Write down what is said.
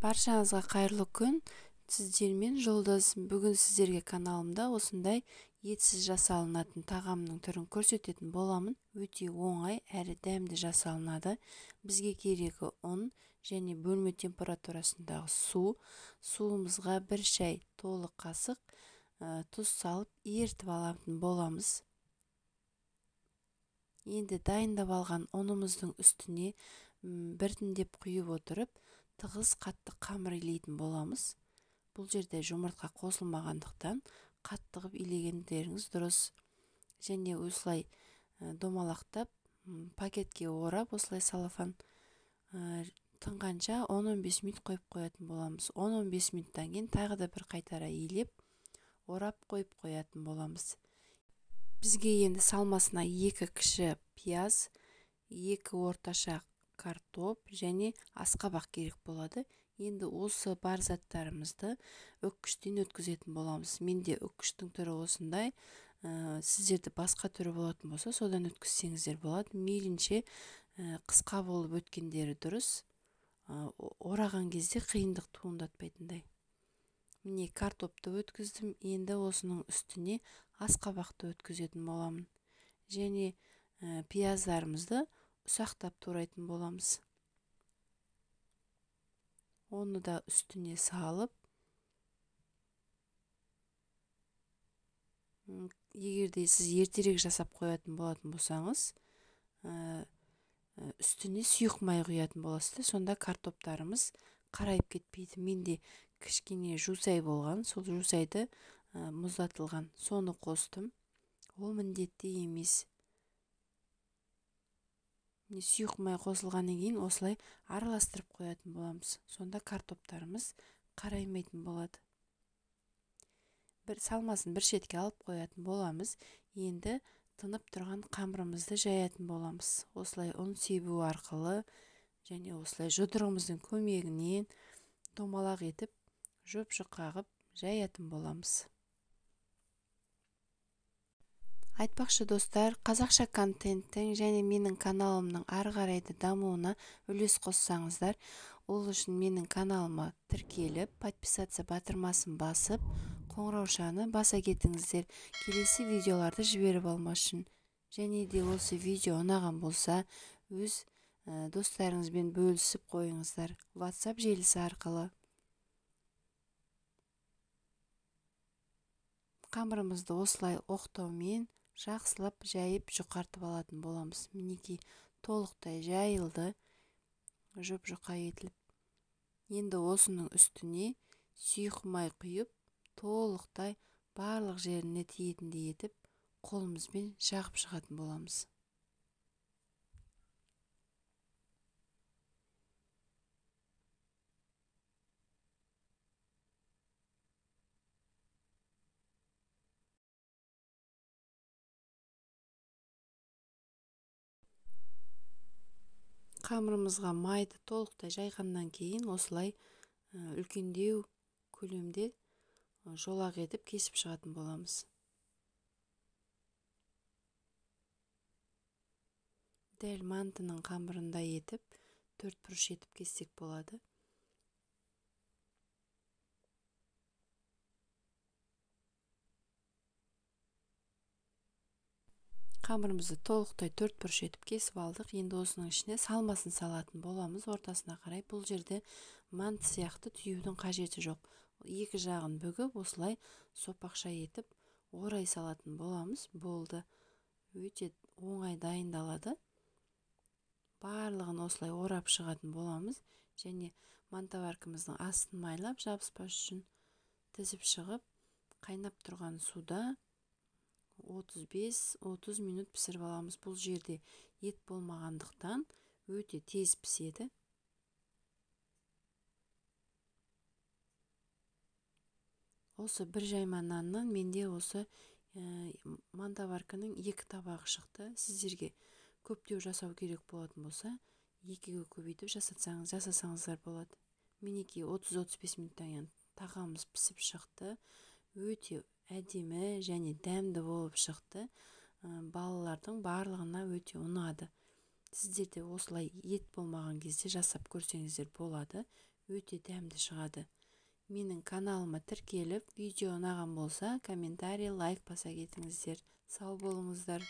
Баршаңызға қайырлы күн. Сіздермен Жұлдыз. Бүгін сіздерге каналымда осындай етсіз жасалынатын тағамның түрін көрсететін боламын. Өте оңай әрі дәмді жасалынады. Бізге керегі ұн және бөлме температурасындағы су. Суымызға 1 шай толық қасық тұз салып ертіп алатын боламыз. Енді дайындап алған ұнымыздың үстіне біртіндеп құйып отырып тығыз қатты қамыр илейтін боламыз. Бұл жерде жұмыртқа қосылмағандықтан қатты қылып илегендеріңіз дұрыс. Және осылай домалақтап пакетке орап осылай салафан тыңғанша 10-15 минут қойып қоятын боламыз. 10-15 минуттан кейін тағы да бір қайтара илеп орап қойып қоятын боламыз. Бізге енді салмасына 2 кіші пияз, 2 орташа картоп және асқабақ керек болады. Енді осы бар заттарымызды үккіштен өткізетін боламыз. Менде үккіштің түрі осындай. Сіздерде басқа түрі болатын болса, содан өткізсеңіздер болады. Мейлінше қысқа болып өткендері дұрыс. Ораған кезде қиындық туындатпайтындай. Міне картопты өткіздім. Енді осының үстіне асқабақты өткізетін боламын. Және пияздарымызды ұсақтап турайтын боламыз. Оны да үстіне салып, егерде сіз ертерек жасап қоятын болатын болсаңыз, үстіне сұйық май құятын боласыз. Сонда картоптарымыз қарайып кетпейді. Менде кішкене жусай болған, сол жусайды мұздатылған. Соны қостым. Ол міндетті емес. Сұйық май қосылғаннан кейін осылай араластырып қоятын боламыз. Сонда картоптарымыз қараймайтын болады. Салмасын бір шетке алып қоятын боламыз. Енді тынып тұрған қамырымызды жаятын боламыз. Осылай ұн себу арқылы және осылай жұдырығымыздың көмегінен домалақ етіп жұп-жұқа қағып жаятын боламыз. Айтпақшы достар, қазақша контенттің және менің каналымның ары қарайды дамуына үлес қоссаңыздар, ол үшін менің каналыма тіркеліп, подписация батырмасын басып, қоңыраушаны баса кетіңіздер, келесі видеоларды жіберіп алмас үшін. Және де осы видео ұнаған болса, өз достарыңызбен бөлісіп қойыңыздар, WhatsApp желісі арқылы. Қамырымызды осылай оқтаумен жақсылап жайып жұқартып алатын боламыз. Мінекей толықтай жайылды, жұп-жұқа етіліп. Енді осының үстіне сұйық май құйып, толықтай барлық жеріне тиетіндей етіп, қолымызбен жағып шығатын боламыз. Қамырымызға майды толықтай жайғаннан кейін осылай үлкендеу көлемде жолақ етіп кесіп шығатын боламыз. Дәл мантының қамырындай етіп, 4 бұрыш етіп кессек болады. Қамырымызды толықтай 4 бұрыш етіп кесіп алдық. Енді осының ішіне салмасын салатын боламыз ортасына қарай. Бұл жерде мант сияқты түйудің қажеті жоқ. Екі жағын бүгіп, осылай сопақша етіп орай салатын боламыз. Болды. Өте оңай дайындалады. Барлығын осылай орап шығатын боламыз. Және мантаваркамыздың астын майлап жабыспас үшін тізіп шығып, қайнап тұрған суда 35-30 минут пісіріп аламыз. Бұл жерде ет болмағандықтан өте тез піседі. Осы бір жайма наннан менде осы мантаварканың 2 табағы шықты. Сіздерге көптеу жасау керек болатын болса, 2-ге көбейтіп жасасаңыздар болады. Мінекей 30-35 минуттан кейін тағамыз пісіп шықты. Өте әдемі және дәмді болып шықты. Балалардың барлығына өте ұнады. Сіздерде осылай ет болмаған кезде жасап көрсеңіздер болады. өте дәмді шығады. Менің каналыма тіркеліп, видео ұнаған болса, комментарий, лайк баса кетіңіздер. Сау болыңыздар.